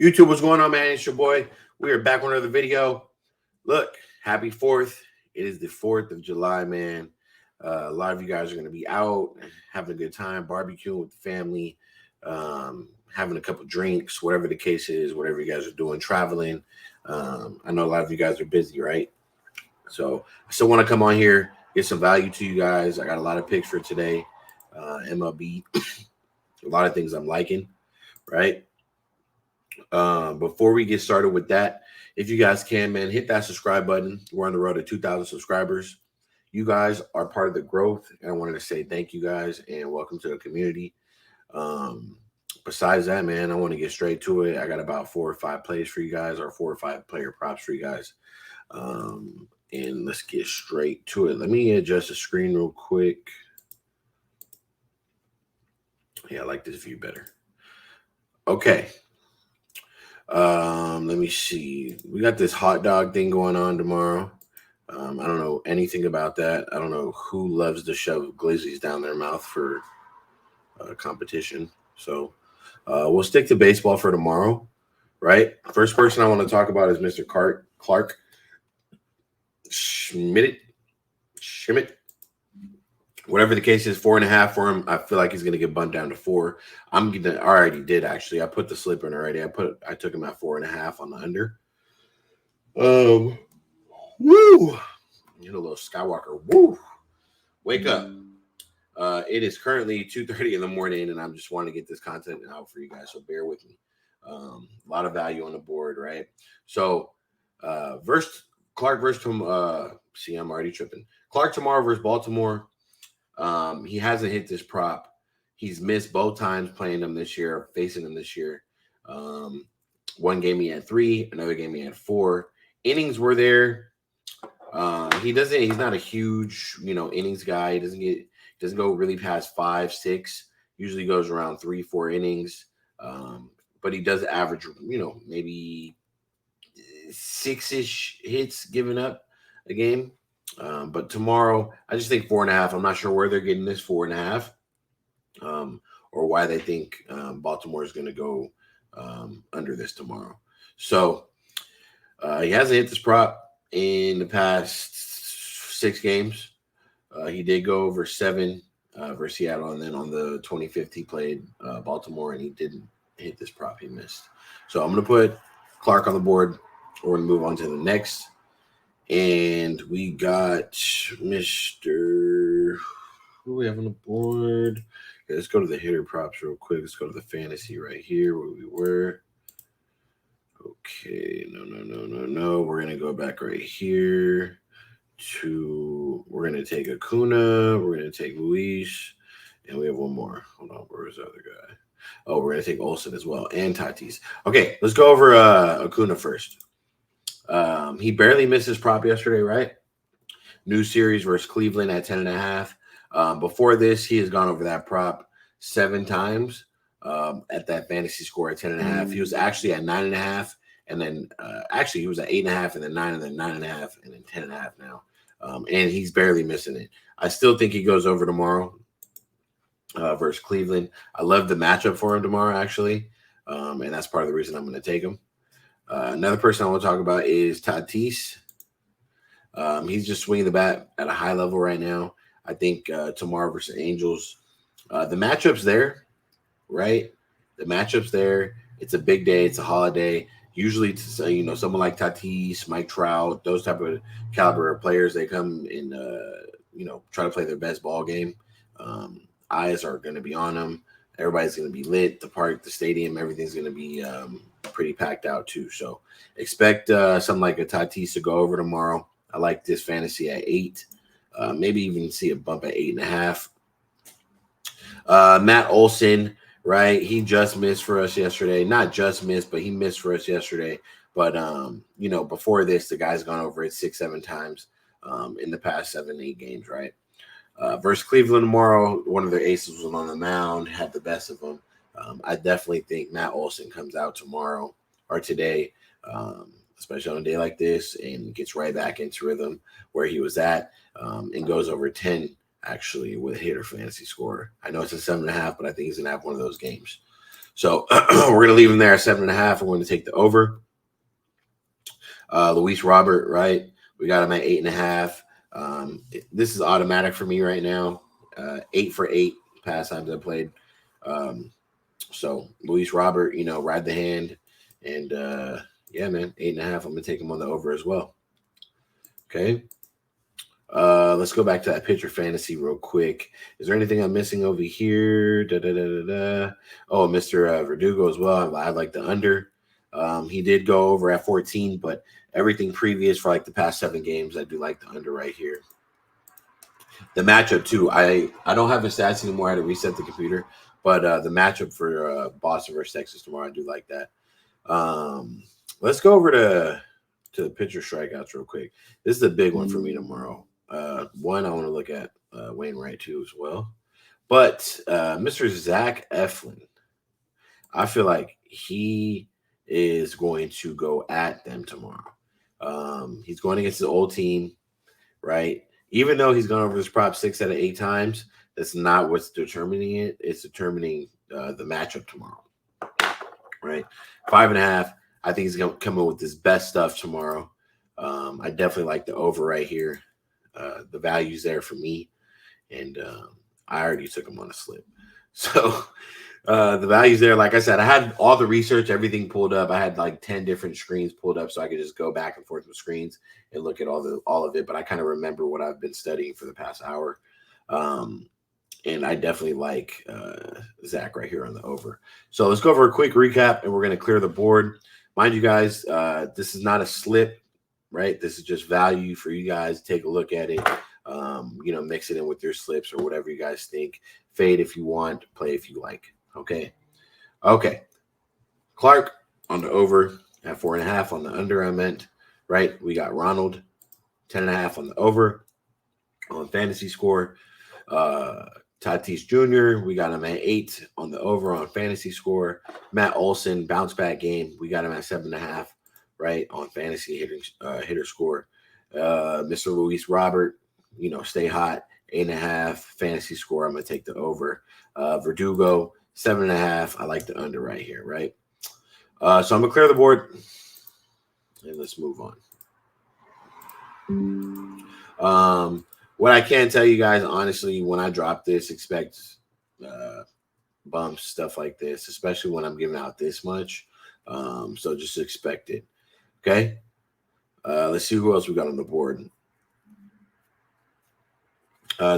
YouTube, what's going on, man? It's your boy. We are back with another video. Look, happy 4th. It is the 4th of July, man. A lot of you guys are going to be out, having a good time, barbecuing with the family, having a couple drinks, whatever the case is, whatever you guys are doing, traveling. I know a lot of you guys are busy, right? So I still want to come on here, get some value to you guys. I got a lot of picks for today. MLB, a lot of things I'm liking, right? Before we get started with that, if you guys can, man, hit that subscribe button. We're on the road to 2,000 subscribers. You guys are part of the growth, and I wanted to say thank you guys and welcome to the community. Besides that, man, I want to get straight to it. I got about 4 or 5 plays for you guys, or 4 or 5 player props for you guys. And let's get straight to it. Let me adjust the screen real quick. Yeah, I like this view better. Okay. Let me see. We got this hot dog thing going on tomorrow. I don't know anything about that. I don't know who loves to shove glizzies down their mouth for competition. So we'll stick to baseball for tomorrow, right? First person I want to talk about is Mr. Clark Schmidt. Whatever the case is, 4.5 for him. I feel like he's gonna get bumped down to 4. I already did actually. I put the slip in already. I took him at 4.5 on the under. Woo! You know, little Skywalker. Woo! Wake up. It is currently 2:30 in the morning, and I'm just wanting to get this content out for you guys. So bear with me. A lot of value on the board, right? So, Clark versus see, I'm already tripping. Clark tomorrow versus Baltimore. He hasn't hit this prop. He's missed both times playing them this year, facing them this year. One game he had 3, another game he had 4. Innings were there. He's not a huge, innings guy. He doesn't go really past 5, 6. Usually goes around 3, 4 innings. But he does average, maybe 6-ish hits given up a game. But tomorrow, I just think 4.5. I'm not sure where they're getting this 4.5, or why they think Baltimore is going to go under this tomorrow. So he hasn't hit this prop in the past 6 games. He did go over 7 versus Seattle, and then on the 25th he played Baltimore, and he didn't hit this prop. He missed. So I'm going to put Clark on the board. We're going to move on to the next. And we got Mr. Who we have on the board? Okay, let's go to the hitter props real quick. Let's go to the fantasy right here where we were. Okay, no. We're going to go back right here we're going to take Acuna. We're going to take Luis. And we have one more. Hold on, where's the other guy? Oh, we're going to take Olsen as well and Tatis. Okay, let's go over Acuna first. He barely missed his prop yesterday, right? New series versus Cleveland at 10.5. Before this, he has gone over that prop 7 times at that fantasy score at 10.5. He was actually at 9.5, and then he was at 8.5, and then 9, and then 9.5, and then 10.5 now. And he's barely missing it. I still think he goes over tomorrow versus Cleveland. I love the matchup for him tomorrow, actually, and that's part of the reason I'm going to take him. Another person I want to talk about is Tatis. He's just swinging the bat at a high level right now. I think tomorrow versus Angels, the matchup's there, right? The matchup's there. It's a big day. It's a holiday. Usually, someone like Tatis, Mike Trout, those type of caliber of players, they come and try to play their best ball game. Eyes are going to be on them. Everybody's going to be lit. The park, the stadium, everything's going to be pretty packed out too. So expect something like a Tatis to go over tomorrow. I like this fantasy at 8. Maybe even see a bump at 8.5. Matt Olson, right? He just missed for us yesterday. Not just missed, but he missed for us yesterday. But before this, the guy's gone over it 6, 7 times in the past 7, 8 games, right? Versus Cleveland tomorrow, one of their aces was on the mound, had the best of them. I definitely think Matt Olson comes out tomorrow or today, especially on a day like this, and gets right back into rhythm where he was at, and goes over 10 actually with hitter fantasy score. I know it's a 7.5, but I think he's gonna have one of those games. So we're going to leave him there at 7.5. We're going to take the over. Luis Robert, right? We got him at 8.5. This is automatic for me right now. 8 for 8 pastimes I played. So Luis Robert, ride the hand. And yeah, man, 8.5. I'm going to take him on the over as well. Okay. Let's go back to that pitcher fantasy real quick. Is there anything I'm missing over here? Oh, Mr. Verdugo as well. I like the under. He did go over at 14, but everything previous for like the past 7 games, I do like the under right here. The matchup too. I don't have the stats anymore. I had to reset the computer, but the matchup for Boston versus Texas tomorrow, I do like that. Let's go over to pitcher strikeouts real quick. This is a big one for me tomorrow. One, I want to look at Wainwright too as well. But Mr. Zach Eflin, I feel like he is going to go at them tomorrow. He's going against his old team, right? Even though he's gone over his prop 6 out of 8 times, that's not what's determining it. It's determining the matchup tomorrow, right? 5.5. I think he's going to come in with his best stuff tomorrow. I definitely like the over right here. The value's there for me, and I already took him on a slip. So the value's there. Like I said, I had all the research, everything pulled up. I had like 10 different screens pulled up, so I could just go back and forth with screens and look at all of it. But I kind of remember what I've been studying for the past hour. And I definitely like Zach right here on the over. So let's go over a quick recap, and we're going to clear the board. Mind you guys, this is not a slip, right? This is just value for you guys. Take a look at it. Mix it in with your slips or whatever you guys think. Fade if you want, play if you like. Okay. Clark on the over at 4.5 on the under, I meant, right? We got Ronald 10.5 on the over on fantasy score. Tatis Jr., we got him at 8 on the over on fantasy score. Matt Olson, bounce back game. We got him at 7.5, right, on fantasy hitter score. Mr. Luis Robert, stay hot, 8.5 fantasy score. I'm going to take the over. Verdugo, 7.5. I like the under right here, right? So I'm going to clear the board, and let's move on. What I can tell you guys, honestly, when I drop this, expect bumps, stuff like this, especially when I'm giving out this much. So just expect it. Okay. Let's see who else we got on the board.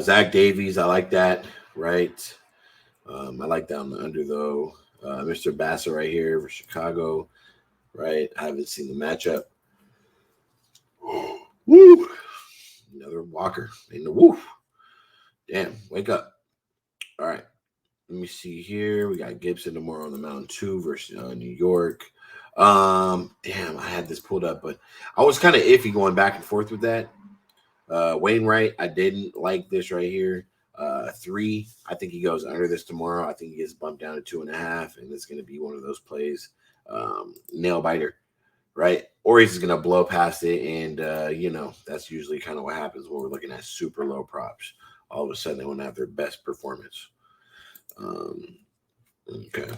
Zach Davies, I like that, right? I like that on the under, though. Mr. Bassett right here for Chicago, right? I haven't seen the matchup. Woo! Another walker in the woof. Damn, wake up. All right. Let me see here. We got Gibson tomorrow on the mound 2 versus New York. Damn, I had this pulled up, but I was kind of iffy going back and forth with that. Wainwright, I didn't like this right here. 3, I think he goes under this tomorrow. I think he gets bumped down to 2.5, and it's going to be one of those plays. Nail biter, right? Or he's just going to blow past it, and, that's usually kind of what happens when we're looking at super low props. All of a sudden, they want to have their best performance. Okay.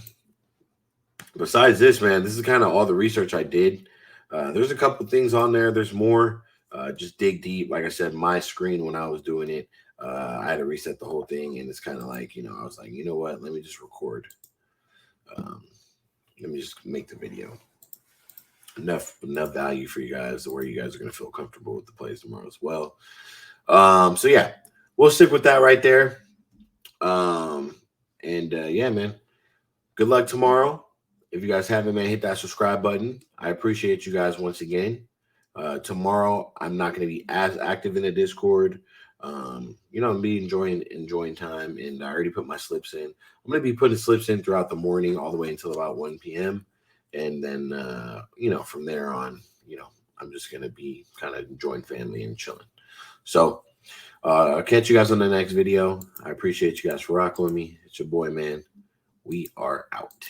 Besides this, man, this is kind of all the research I did. There's a couple things on there. There's more. Just dig deep. Like I said, my screen when I was doing it, I had to reset the whole thing, and it's kind of like, I was like, you know what? Let me just record. Let me just make the video. Enough value for you guys to where you guys are going to feel comfortable with the plays tomorrow as well. So yeah, we'll stick with that right there. Yeah, man, good luck tomorrow. If you guys haven't, man, hit that subscribe button. I appreciate you guys once again. Tomorrow, I'm not going to be as active in the Discord. I'm be enjoying time, and I already put my slips in. I'm going to be putting slips in throughout the morning all the way until about 1 p.m. And then, from there on, I'm just going to be kind of enjoying family and chilling. So I'll catch you guys on the next video. I appreciate you guys for rocking with me. It's your boy, man. We are out.